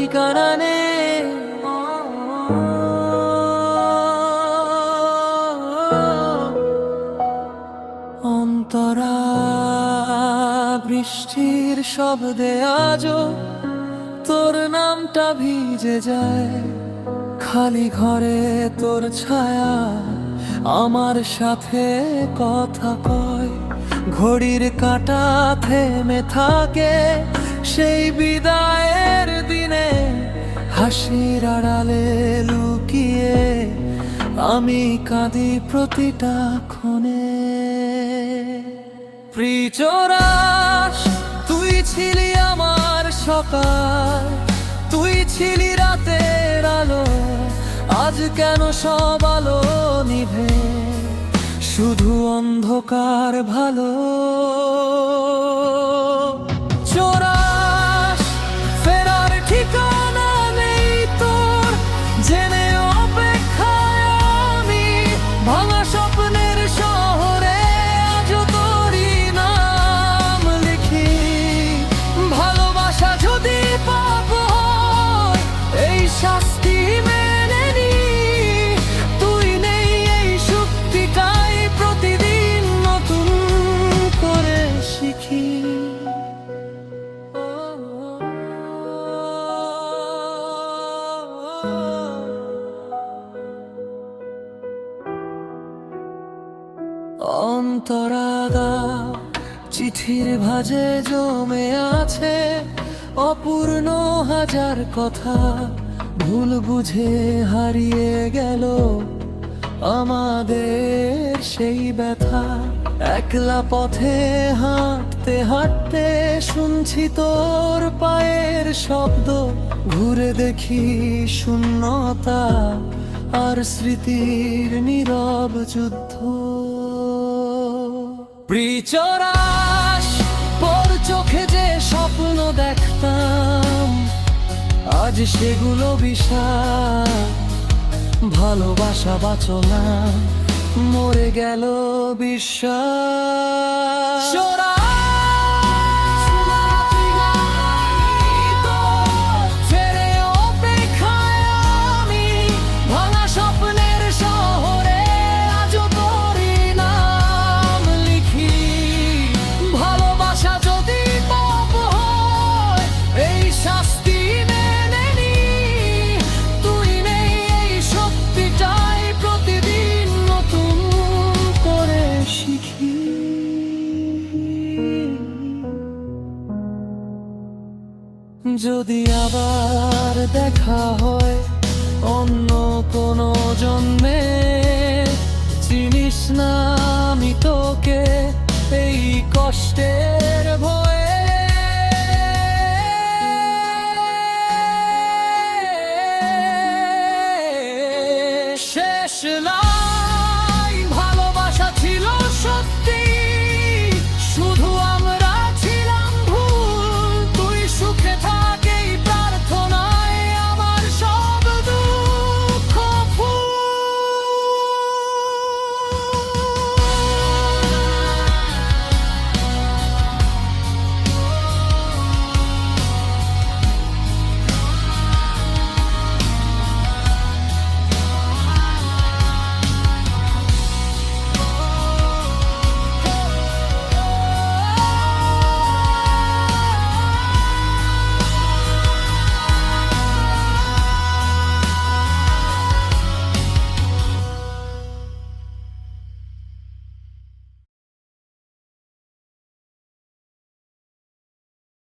ঠিকানা নেই। অন্তরা বৃষ্টির শব্দে আজও তোর নামটা ভিজে যায়। খালি ঘরে তোর ছায়া আমার সাথে কথা কয়। ঘড়ির কাঁটা থেমে থাকে সেই বিদায়ের দিনে। হাসির আড়ালে লুকিয়ে আমি কাঁদি প্রতিটা ক্ষণে। প্রিয়রাস, তুই ছিলি আমার সকাল, তুই ছিলি রাতের আলো। আজ কেন সব আলো নিভে, শুধু অন্ধকার ভালো। চোরাস, ফেরার ঠিকানা নেই তোর, জেনে অপেক্ষায় আমি। ভাঙা স্বপ্নের শহরে আজও তোরই নাম লিখি। ভালোবাসা যদি পাপ হয়, এই শাস্তি মেনে নি। তুই নেই এই শক্তিটাই প্রতিদিন নতুন করে শিখি। অন্তরাদা চিঠির ভাঁজে জমে আছে অপূর্ণ হাজার কথা। ভুল বুঝে হারিয়ে গেল আমাদের সেই ব্যথা। একলা পথে হাঁটতে হাঁটতে শুনছি তোর পায়ের শব্দ। ঘুরে দেখি শূন্যতা আর স্মৃতির নীরব যুদ্ধ। প্রিয়রাস, তোর চোখে যে স্বপ্ন দেখতাম আজ সেগুলো বিষাদ। ভালোবাসা বাঁচনা মরে গেল বিশ্বাস। ফেরে অপেক্ষায় আমি, ভাঙা স্বপ্নের শহরে আজও তোরই নাম লিখি। ভালোবাসা যদি পাপ হয়, এই শাস্তি মেনে নি। তুই নেই এই শক্তিটাই প্রতিদিন নতুন করে শিখি। যদি আবার দেখা হয় অন্য কোনো জন্মে, চিনিস না আমি তোকে এই কষ্টের ভয়।